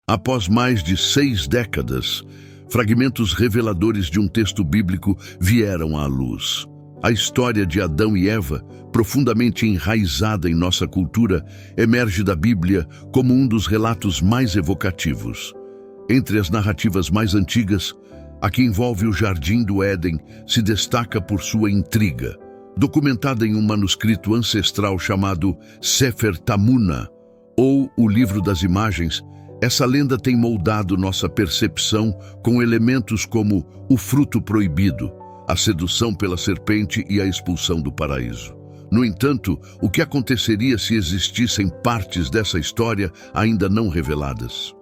Após mais de 6 décadas, fragmentos reveladores de um texto bíblico vieram à luz. A história de Adão e Eva, profundamente enraizada em nossa cultura, emerge da Bíblia como um dos relatos mais evocativos. Entre as narrativas mais antigas, a que envolve o Jardim do Éden se destaca por sua intriga. Documentada em um manuscrito ancestral chamado Sefer Tamuna, ou o Livro das Imagens, essa lenda tem moldado nossa percepção com elementos como o fruto proibido, a sedução pela serpente e a expulsão do paraíso. No entanto, o que aconteceria se existissem partes dessa história ainda não reveladas?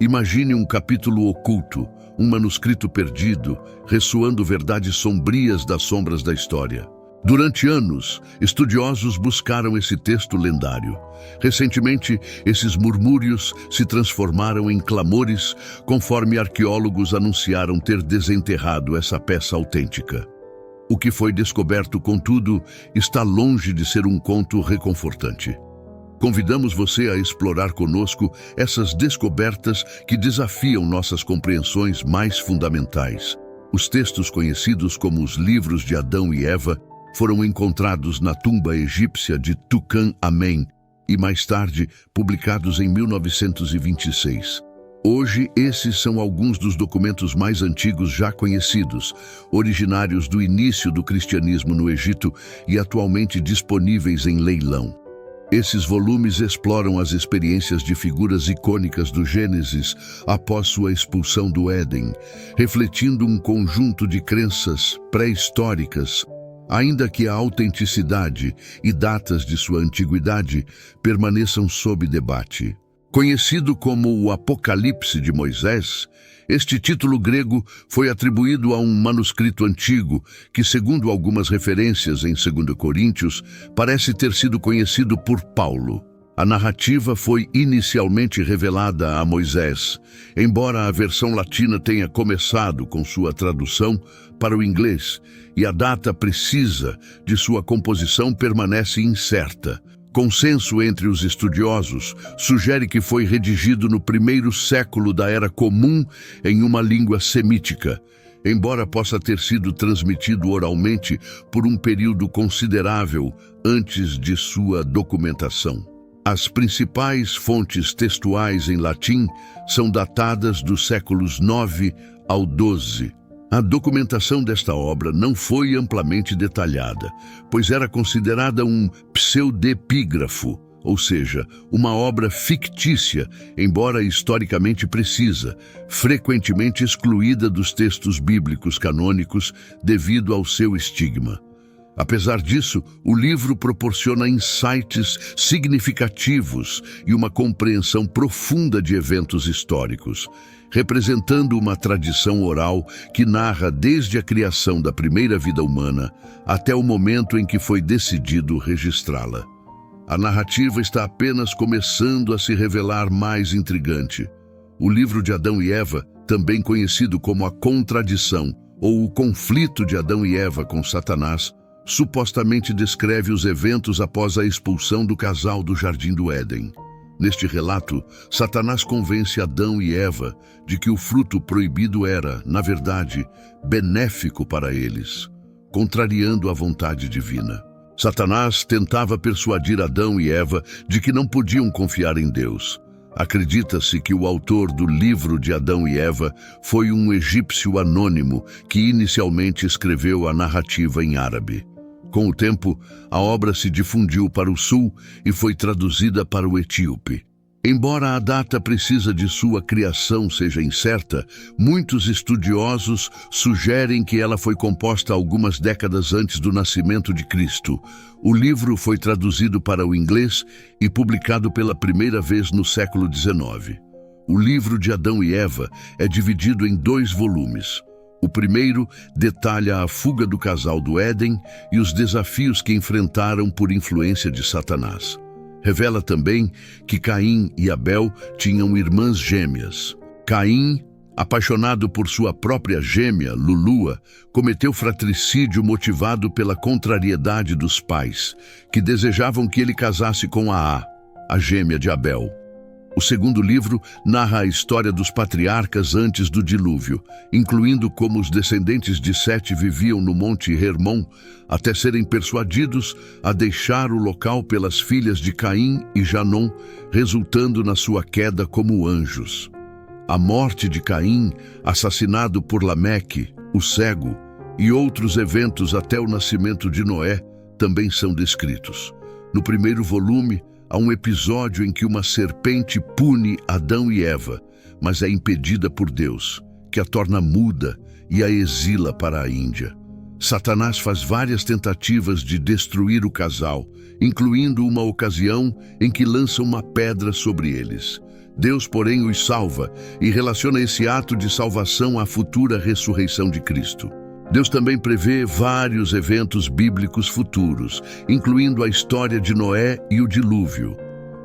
Imagine um capítulo oculto, um manuscrito perdido, ressoando verdades sombrias das sombras da história. Durante anos, estudiosos buscaram esse texto lendário. Recentemente, esses murmúrios se transformaram em clamores, conforme arqueólogos anunciaram ter desenterrado essa peça autêntica. O que foi descoberto, contudo, está longe de ser um conto reconfortante. Convidamos você a explorar conosco essas descobertas que desafiam nossas compreensões mais fundamentais. Os textos conhecidos como os livros de Adão e Eva foram encontrados na tumba egípcia de Tutankamém e mais tarde publicados em 1926. Hoje, esses são alguns dos documentos mais antigos já conhecidos, originários do início do cristianismo no Egito e atualmente disponíveis em leilão. Esses volumes exploram as experiências de figuras icônicas do Gênesis após sua expulsão do Éden, refletindo um conjunto de crenças pré-históricas, ainda que a autenticidade e datas de sua antiguidade permaneçam sob debate. Conhecido como o Apocalipse de Moisés, este título grego foi atribuído a um manuscrito antigo que, segundo algumas referências em 2 Coríntios, parece ter sido conhecido por Paulo. A narrativa foi inicialmente revelada a Moisés, embora a versão latina tenha começado com sua tradução para o inglês, e a data precisa de sua composição permanece incerta. Consenso entre os estudiosos sugere que foi redigido no 1º século da Era Comum em uma língua semítica, embora possa ter sido transmitido oralmente por um período considerável antes de sua documentação. As principais fontes textuais em latim são datadas dos séculos 9 ao 12. A documentação desta obra não foi amplamente detalhada, pois era considerada um pseudepígrafo, ou seja, uma obra fictícia, embora historicamente precisa, frequentemente excluída dos textos bíblicos canônicos devido ao seu estigma. Apesar disso, o livro proporciona insights significativos e uma compreensão profunda de eventos históricos, representando uma tradição oral que narra desde a criação da primeira vida humana até o momento em que foi decidido registrá-la. A narrativa está apenas começando a se revelar mais intrigante. O livro de Adão e Eva, também conhecido como a contradição ou o conflito de Adão e Eva com Satanás, supostamente descreve os eventos após a expulsão do casal do Jardim do Éden. Neste relato, Satanás convence Adão e Eva de que o fruto proibido era, na verdade, benéfico para eles, contrariando a vontade divina. Satanás tentava persuadir Adão e Eva de que não podiam confiar em Deus. Acredita-se que o autor do livro de Adão e Eva foi um egípcio anônimo que inicialmente escreveu a narrativa em árabe. Com o tempo, a obra se difundiu para o sul e foi traduzida para o etíope. Embora a data precisa de sua criação seja incerta, muitos estudiosos sugerem que ela foi composta algumas décadas antes do nascimento de Cristo. O livro foi traduzido para o inglês e publicado pela primeira vez no século XIX. O livro de Adão e Eva é dividido em 2 volumes. O primeiro detalha a fuga do casal do Éden e os desafios que enfrentaram por influência de Satanás. Revela também que Caim e Abel tinham irmãs gêmeas. Caim, apaixonado por sua própria gêmea, Lulua, cometeu fratricídio motivado pela contrariedade dos pais, que desejavam que ele casasse com a gêmea de Abel. O segundo livro narra a história dos patriarcas antes do dilúvio, incluindo como os descendentes de Sete viviam no Monte Hermon, até serem persuadidos a deixar o local pelas filhas de Caim e Janom, resultando na sua queda como anjos. A morte de Caim, assassinado por Lameque, o cego, e outros eventos até o nascimento de Noé também são descritos. No primeiro volume, há um episódio em que uma serpente pune Adão e Eva, mas é impedida por Deus, que a torna muda e a exila para a Índia. Satanás faz várias tentativas de destruir o casal, incluindo uma ocasião em que lança uma pedra sobre eles. Deus, porém, os salva e relaciona esse ato de salvação à futura ressurreição de Cristo. Deus também prevê vários eventos bíblicos futuros, incluindo a história de Noé e o dilúvio.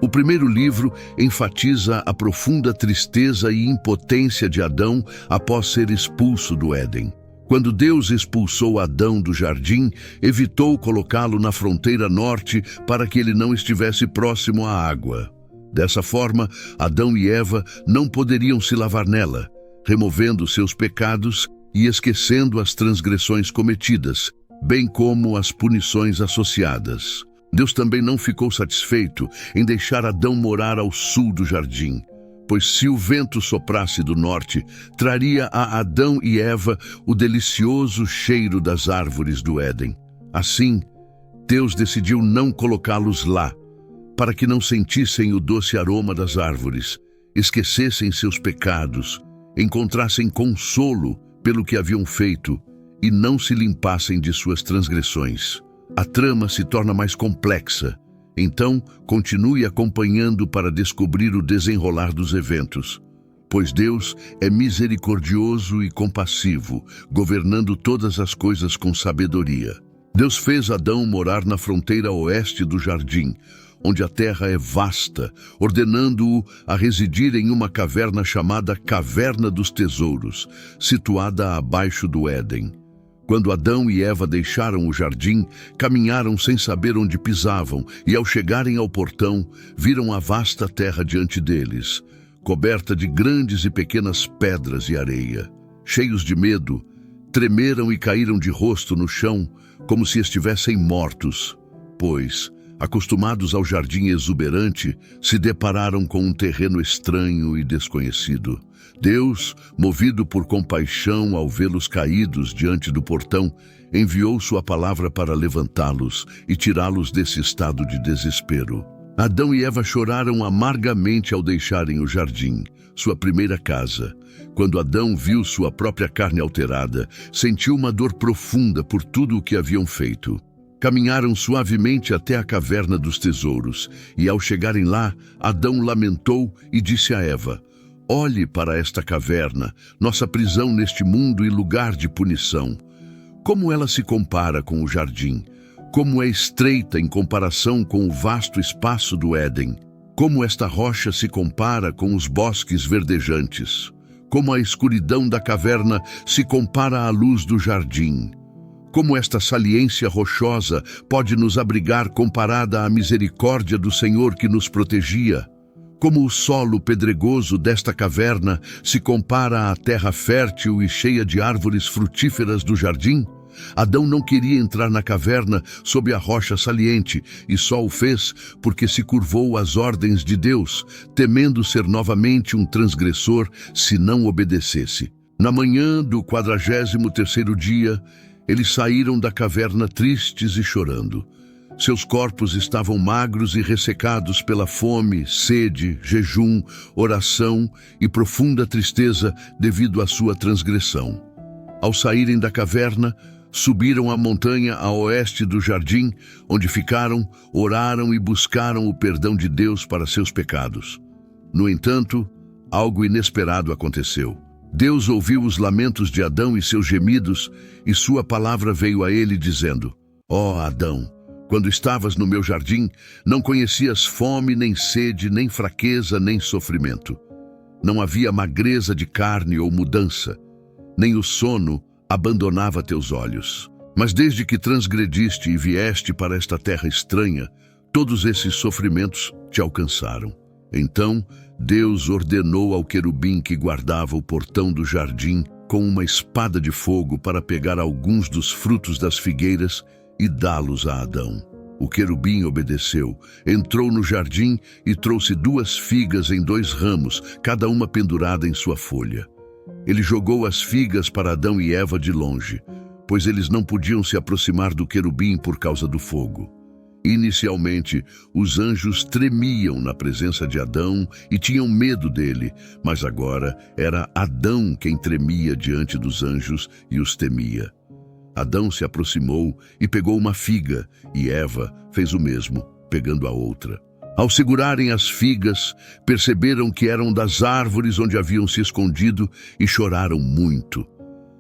O primeiro livro enfatiza a profunda tristeza e impotência de Adão após ser expulso do Éden. Quando Deus expulsou Adão do jardim, evitou colocá-lo na fronteira norte para que ele não estivesse próximo à água. Dessa forma, Adão e Eva não poderiam se lavar nela, removendo seus pecados e esquecendo as transgressões cometidas, bem como as punições associadas. Deus também não ficou satisfeito em deixar Adão morar ao sul do jardim, pois se o vento soprasse do norte, traria a Adão e Eva o delicioso cheiro das árvores do Éden. Assim, Deus decidiu não colocá-los lá, para que não sentissem o doce aroma das árvores, esquecessem seus pecados, encontrassem consolo pelo que haviam feito e não se limpassem de suas transgressões. A trama se torna mais complexa, então continue acompanhando para descobrir o desenrolar dos eventos, pois Deus é misericordioso e compassivo, governando todas as coisas com sabedoria. Deus fez Adão morar na fronteira oeste do jardim, onde a terra é vasta, ordenando-o a residir em uma caverna chamada Caverna dos Tesouros, situada abaixo do Éden. Quando Adão e Eva deixaram o jardim, caminharam sem saber onde pisavam, e ao chegarem ao portão, viram a vasta terra diante deles, coberta de grandes e pequenas pedras e areia. Cheios de medo, tremeram e caíram de rosto no chão, como se estivessem mortos, pois, acostumados ao jardim exuberante, se depararam com um terreno estranho e desconhecido. Deus, movido por compaixão ao vê-los caídos diante do portão, enviou sua palavra para levantá-los e tirá-los desse estado de desespero. Adão e Eva choraram amargamente ao deixarem o jardim, sua primeira casa. Quando Adão viu sua própria carne alterada, sentiu uma dor profunda por tudo o que haviam feito. Caminharam suavemente até a caverna dos tesouros, e ao chegarem lá, Adão lamentou e disse a Eva: "Olhe para esta caverna, nossa prisão neste mundo e lugar de punição. Como ela se compara com o jardim? Como é estreita em comparação com o vasto espaço do Éden? Como esta rocha se compara com os bosques verdejantes? Como a escuridão da caverna se compara à luz do jardim? Como esta saliência rochosa pode nos abrigar comparada à misericórdia do Senhor que nos protegia? Como o solo pedregoso desta caverna se compara à terra fértil e cheia de árvores frutíferas do jardim? Adão não queria entrar na caverna sob a rocha saliente e só o fez porque se curvou às ordens de Deus, temendo ser novamente um transgressor se não obedecesse. Na manhã do 43º dia, eles saíram da caverna tristes e chorando. Seus corpos estavam magros e ressecados pela fome, sede, jejum, oração e profunda tristeza devido à sua transgressão. Ao saírem da caverna, subiram a montanha a oeste do jardim, onde ficaram, oraram e buscaram o perdão de Deus para seus pecados. No entanto, algo inesperado aconteceu. Deus ouviu os lamentos de Adão e seus gemidos, e sua palavra veio a ele dizendo: "Ó Adão, quando estavas no meu jardim, não conhecias fome, nem sede, nem fraqueza, nem sofrimento. Não havia magreza de carne ou mudança, nem o sono abandonava teus olhos. Mas desde que transgrediste e vieste para esta terra estranha, todos esses sofrimentos te alcançaram. Então, Deus ordenou ao querubim que guardava o portão do jardim com uma espada de fogo para pegar alguns dos frutos das figueiras e dá-los a Adão. O querubim obedeceu, entrou no jardim e trouxe 2 figas em 2 ramos, cada uma pendurada em sua folha. Ele jogou as figas para Adão e Eva de longe, pois eles não podiam se aproximar do querubim por causa do fogo. Inicialmente, os anjos tremiam na presença de Adão e tinham medo dele, mas agora era Adão quem tremia diante dos anjos e os temia. Adão se aproximou e pegou uma figa, e Eva fez o mesmo, pegando a outra. Ao segurarem as figas, perceberam que eram das árvores onde haviam se escondido e choraram muito.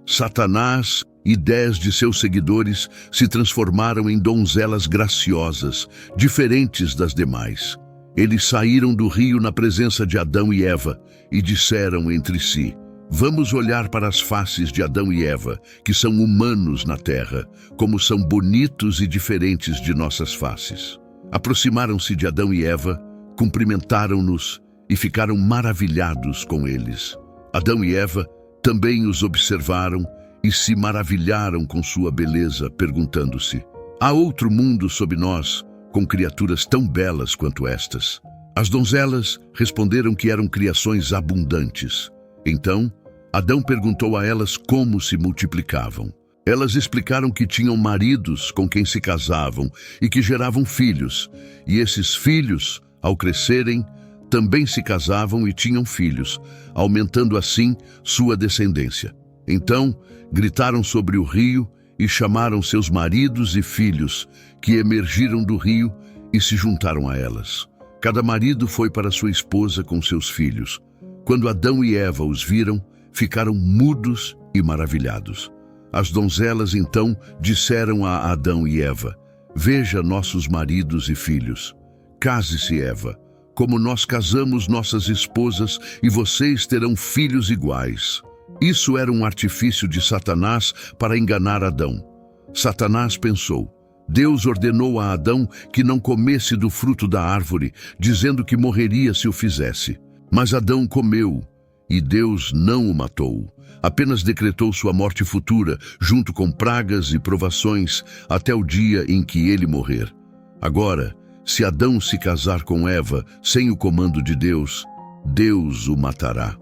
Satanás e 10 de seus seguidores se transformaram em donzelas graciosas, diferentes das demais. Eles saíram do rio na presença de Adão e Eva e disseram entre si: "Vamos olhar para as faces de Adão e Eva, que são humanos na terra, como são bonitos e diferentes de nossas faces." Aproximaram-se de Adão e Eva, cumprimentaram-nos e ficaram maravilhados com eles. Adão e Eva também os observaram e se maravilharam com sua beleza, perguntando-se: "Há outro mundo sob nós, com criaturas tão belas quanto estas?" As donzelas responderam que eram criações abundantes. Então, Adão perguntou a elas como se multiplicavam. Elas explicaram que tinham maridos com quem se casavam e que geravam filhos, e esses filhos, ao crescerem, também se casavam e tinham filhos, aumentando assim sua descendência. Então, gritaram sobre o rio e chamaram seus maridos e filhos, que emergiram do rio e se juntaram a elas. Cada marido foi para sua esposa com seus filhos. Quando Adão e Eva os viram, ficaram mudos e maravilhados. As donzelas então disseram a Adão e Eva: "Veja nossos maridos e filhos. Case-se, Eva, como nós casamos nossas esposas, e vocês terão filhos iguais." Isso era um artifício de Satanás para enganar Adão. Satanás pensou: Deus ordenou a Adão que não comesse do fruto da árvore, dizendo que morreria se o fizesse. Mas Adão comeu, e Deus não o matou. Apenas decretou sua morte futura, junto com pragas e provações, até o dia em que ele morrer. Agora, se Adão se casar com Eva sem o comando de Deus, Deus o matará.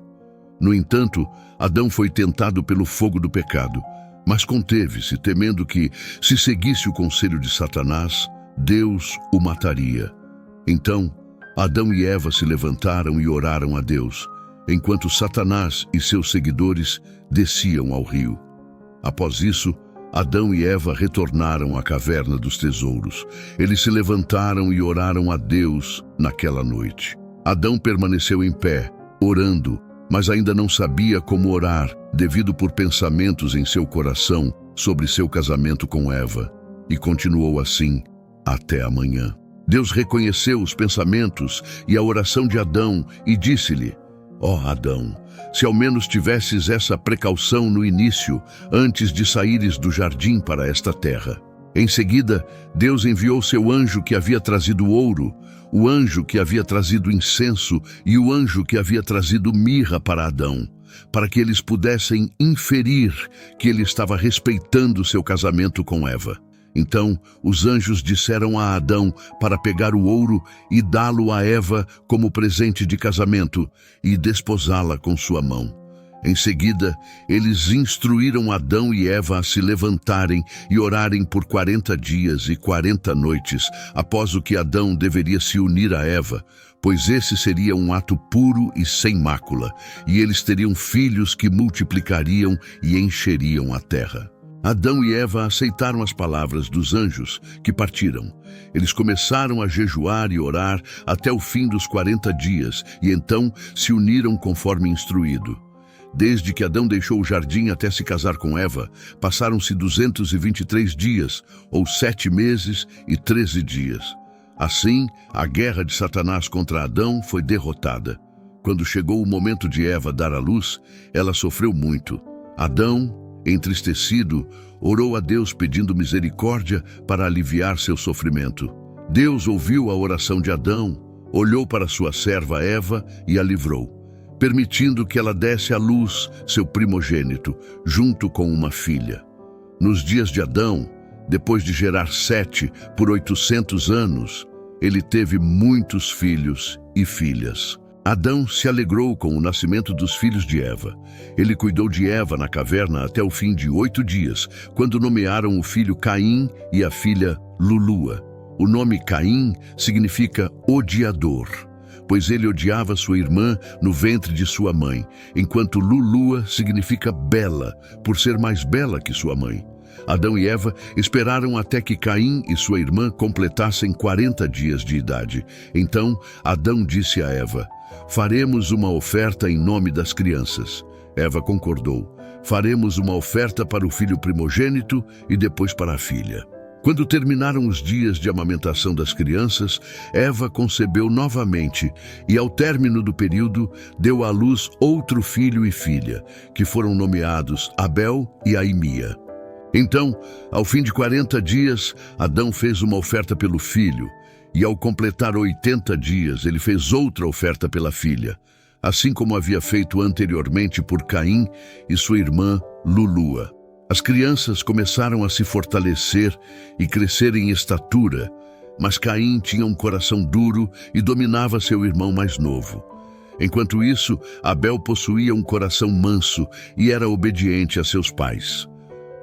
No entanto, Adão foi tentado pelo fogo do pecado, mas conteve-se, temendo que, se seguisse o conselho de Satanás, Deus o mataria. Então, Adão e Eva se levantaram e oraram a Deus, enquanto Satanás e seus seguidores desciam ao rio. Após isso, Adão e Eva retornaram à caverna dos tesouros. Eles se levantaram e oraram a Deus naquela noite. Adão permaneceu em pé, orando, mas ainda não sabia como orar, devido por pensamentos em seu coração sobre seu casamento com Eva, e continuou assim até amanhã. Deus reconheceu os pensamentos e a oração de Adão e disse-lhe: "Ó Adão, se ao menos tivesses essa precaução no início, antes de saíres do jardim para esta terra." Em seguida, Deus enviou seu anjo que havia trazido ouro, o anjo que havia trazido incenso e o anjo que havia trazido mirra para Adão, para que eles pudessem inferir que ele estava respeitando seu casamento com Eva. Então, os anjos disseram a Adão para pegar o ouro e dá-lo a Eva como presente de casamento e desposá-la com sua mão. Em seguida, eles instruíram Adão e Eva a se levantarem e orarem por 40 dias e 40 noites, após o que Adão deveria se unir a Eva, pois esse seria um ato puro e sem mácula, e eles teriam filhos que multiplicariam e encheriam a terra. Adão e Eva aceitaram as palavras dos anjos, que partiram. Eles começaram a jejuar e orar até o fim dos 40 dias, e então se uniram conforme instruído. Desde que Adão deixou o jardim até se casar com Eva, passaram-se 223 dias, ou 7 meses e 13 dias. Assim, a guerra de Satanás contra Adão foi derrotada. Quando chegou o momento de Eva dar à luz, ela sofreu muito. Adão, entristecido, orou a Deus pedindo misericórdia para aliviar seu sofrimento. Deus ouviu a oração de Adão, olhou para sua serva Eva e a livrou, permitindo que ela desse à luz seu primogênito, junto com uma filha. Nos dias de Adão, depois de gerar Sete por 800 anos, ele teve muitos filhos e filhas. Adão se alegrou com o nascimento dos filhos de Eva. Ele cuidou de Eva na caverna até o fim de 8 dias, quando nomearam o filho Caim e a filha Lulua. O nome Caim significa odiador, pois ele odiava sua irmã no ventre de sua mãe, enquanto Lulua significa bela, por ser mais bela que sua mãe. Adão e Eva esperaram até que Caim e sua irmã completassem 40 dias de idade. Então, Adão disse a Eva: "Faremos uma oferta em nome das crianças." Eva concordou. "Faremos uma oferta para o filho primogênito e depois para a filha." Quando terminaram os dias de amamentação das crianças, Eva concebeu novamente e, ao término do período, deu à luz outro filho e filha, que foram nomeados Abel e Aimia. Então, ao fim de 40 dias, Adão fez uma oferta pelo filho, e ao completar 80 dias, ele fez outra oferta pela filha, assim como havia feito anteriormente por Caim e sua irmã Lulua. As crianças começaram a se fortalecer e crescer em estatura, mas Caim tinha um coração duro e dominava seu irmão mais novo. Enquanto isso, Abel possuía um coração manso e era obediente a seus pais.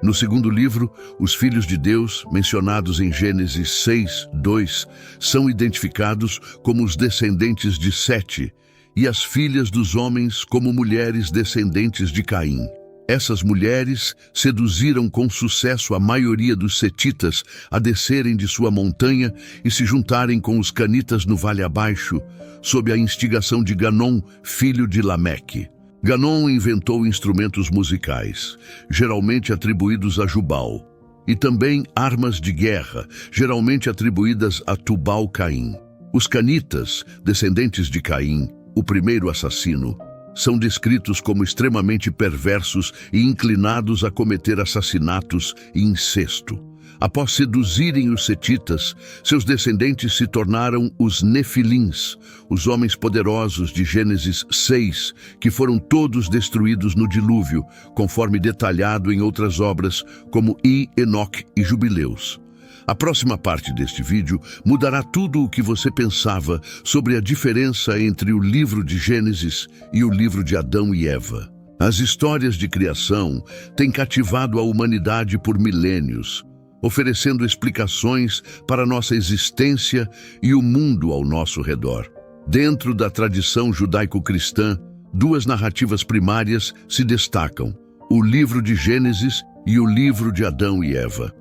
No segundo livro, os filhos de Deus, mencionados em Gênesis 6:2, são identificados como os descendentes de Sete e as filhas dos homens como mulheres descendentes de Caim. Essas mulheres seduziram com sucesso a maioria dos setitas a descerem de sua montanha e se juntarem com os canitas no vale abaixo, sob a instigação de Ganom, filho de Lameque. Ganom inventou instrumentos musicais, geralmente atribuídos a Jubal, e também armas de guerra, geralmente atribuídas a Tubal-Caim. Os canitas, descendentes de Caim, o primeiro assassino, são descritos como extremamente perversos e inclinados a cometer assassinatos e incesto. Após seduzirem os setitas, seus descendentes se tornaram os Nefilins, os homens poderosos de Gênesis 6, que foram todos destruídos no dilúvio, conforme detalhado em outras obras como Enoque e Jubileus. A próxima parte deste vídeo mudará tudo o que você pensava sobre a diferença entre o livro de Gênesis e o livro de Adão e Eva. As histórias de criação têm cativado a humanidade por milênios, oferecendo explicações para nossa existência e o mundo ao nosso redor. Dentro da tradição judaico-cristã, duas narrativas primárias se destacam: o livro de Gênesis e o livro de Adão e Eva.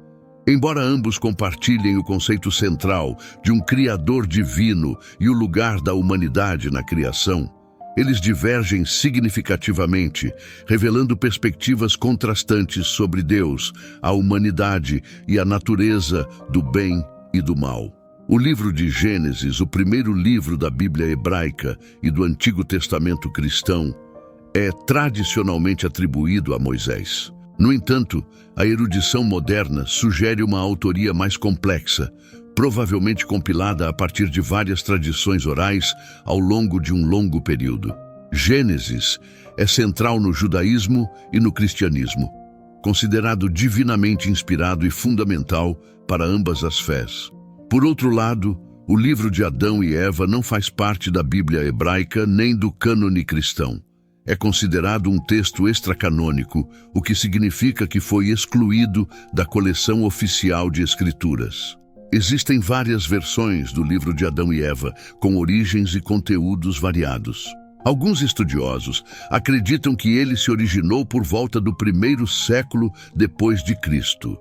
Embora ambos compartilhem o conceito central de um Criador divino e o lugar da humanidade na criação, eles divergem significativamente, revelando perspectivas contrastantes sobre Deus, a humanidade e a natureza do bem e do mal. O livro de Gênesis, o primeiro livro da Bíblia hebraica e do Antigo Testamento cristão, é tradicionalmente atribuído a Moisés. No entanto, a erudição moderna sugere uma autoria mais complexa, provavelmente compilada a partir de várias tradições orais ao longo de um longo período. Gênesis é central no judaísmo e no cristianismo, considerado divinamente inspirado e fundamental para ambas as fés. Por outro lado, o livro de Adão e Eva não faz parte da Bíblia hebraica nem do cânone cristão. É considerado um texto extracanônico, o que significa que foi excluído da coleção oficial de escrituras. Existem várias versões do livro de Adão e Eva, com origens e conteúdos variados. Alguns estudiosos acreditam que ele se originou por volta do 1º século depois de Cristo,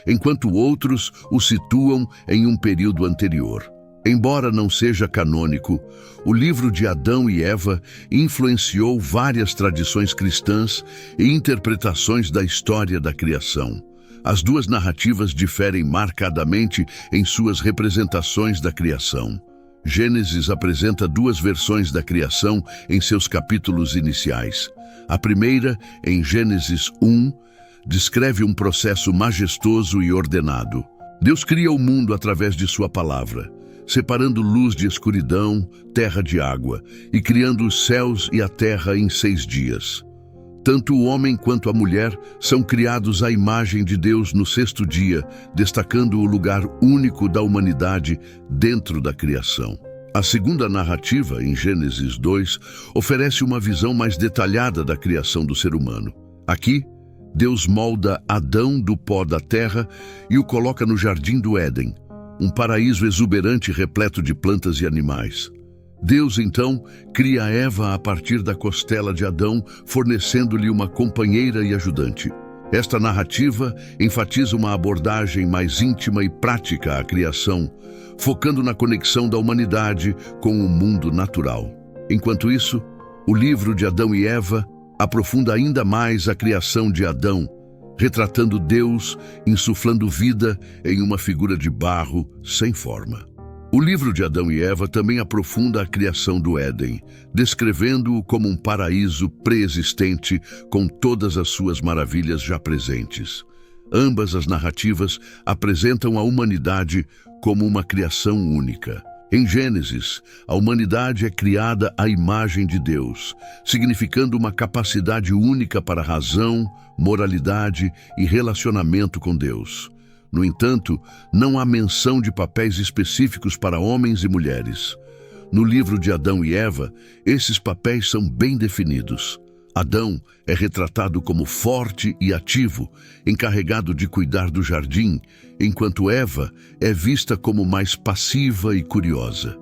enquanto outros o situam em um período anterior. Embora não seja canônico, o livro de Adão e Eva influenciou várias tradições cristãs e interpretações da história da criação. As duas narrativas diferem marcadamente em suas representações da criação. Gênesis apresenta duas versões da criação em seus capítulos iniciais. A primeira, em Gênesis 1, descreve um processo majestoso e ordenado. Deus cria o mundo através de sua palavra. separando luz de escuridão, terra de água, e criando os céus e a terra em 6 dias. Tanto o homem quanto a mulher são criados à imagem de Deus no 6º dia, destacando o lugar único da humanidade dentro da criação. A segunda narrativa, em Gênesis 2, oferece uma visão mais detalhada da criação do ser humano. Aqui, Deus molda Adão do pó da terra e o coloca no jardim do Éden, um paraíso exuberante repleto de plantas e animais. Deus, então, cria Eva a partir da costela de Adão, fornecendo-lhe uma companheira e ajudante. Esta narrativa enfatiza uma abordagem mais íntima e prática à criação, focando na conexão da humanidade com o mundo natural. Enquanto isso, o livro de Adão e Eva aprofunda ainda mais a criação de Adão, retratando Deus insuflando vida em uma figura de barro sem forma. O livro de Adão e Eva também aprofunda a criação do Éden, descrevendo-o como um paraíso pré-existente com todas as suas maravilhas já presentes. Ambas as narrativas apresentam a humanidade como uma criação única. Em Gênesis, a humanidade é criada à imagem de Deus, significando uma capacidade única para razão, moralidade e relacionamento com Deus. No entanto, não há menção de papéis específicos para homens e mulheres. No livro de Adão e Eva, esses papéis são bem definidos. Adão é retratado como forte e ativo, encarregado de cuidar do jardim, enquanto Eva é vista como mais passiva e curiosa.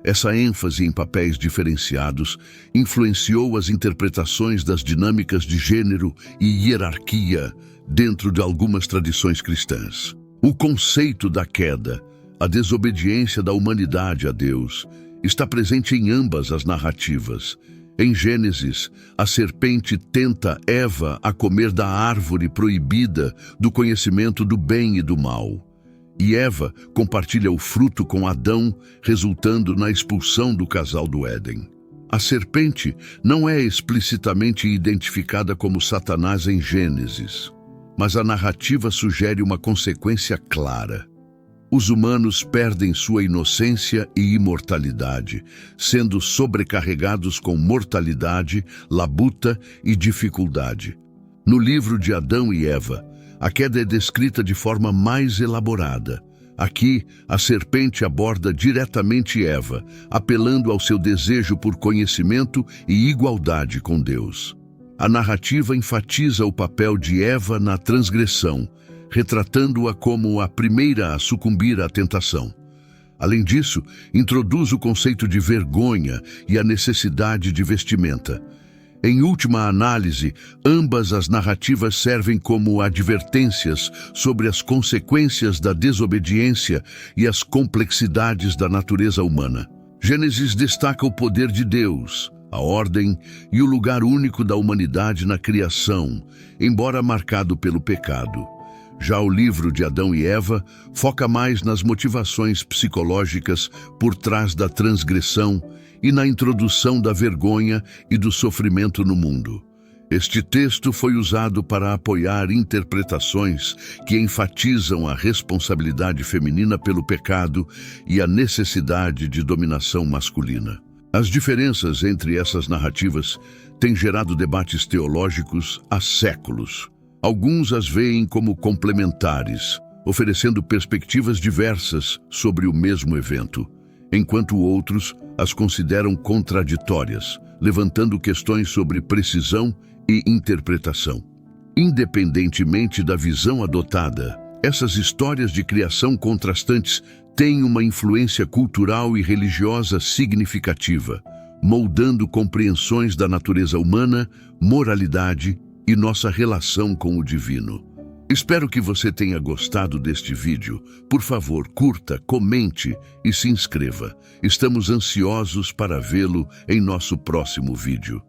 Essa ênfase em papéis diferenciados influenciou as interpretações das dinâmicas de gênero e hierarquia dentro de algumas tradições cristãs. O conceito da queda, a desobediência da humanidade a Deus, está presente em ambas as narrativas. Em Gênesis, a serpente tenta Eva a comer da árvore proibida do conhecimento do bem e do mal. E Eva compartilha o fruto com Adão, resultando na expulsão do casal do Éden. A serpente não é explicitamente identificada como Satanás em Gênesis, mas a narrativa sugere uma consequência clara. Os humanos perdem sua inocência e imortalidade, sendo sobrecarregados com mortalidade, labuta e dificuldade. No livro de Adão e Eva, a queda é descrita de forma mais elaborada. Aqui, a serpente aborda diretamente Eva, apelando ao seu desejo por conhecimento e igualdade com Deus. A narrativa enfatiza o papel de Eva na transgressão, retratando-a como a primeira a sucumbir à tentação. Além disso, introduz o conceito de vergonha e a necessidade de vestimenta. Em última análise, ambas as narrativas servem como advertências sobre as consequências da desobediência e as complexidades da natureza humana. Gênesis destaca o poder de Deus, a ordem e o lugar único da humanidade na criação, embora marcado pelo pecado. Já o livro de Adão e Eva foca mais nas motivações psicológicas por trás da transgressão e na introdução da vergonha e do sofrimento no mundo. Este texto foi usado para apoiar interpretações que enfatizam a responsabilidade feminina pelo pecado e a necessidade de dominação masculina. As diferenças entre essas narrativas têm gerado debates teológicos há séculos. Alguns as veem como complementares, oferecendo perspectivas diversas sobre o mesmo evento, enquanto outros as consideram contraditórias, levantando questões sobre precisão e interpretação. Independentemente da visão adotada, essas histórias de criação contrastantes têm uma influência cultural e religiosa significativa, moldando compreensões da natureza humana, moralidade e nossa relação com o divino. Espero que você tenha gostado deste vídeo. Por favor, curta, comente e se inscreva. Estamos ansiosos para vê-lo em nosso próximo vídeo.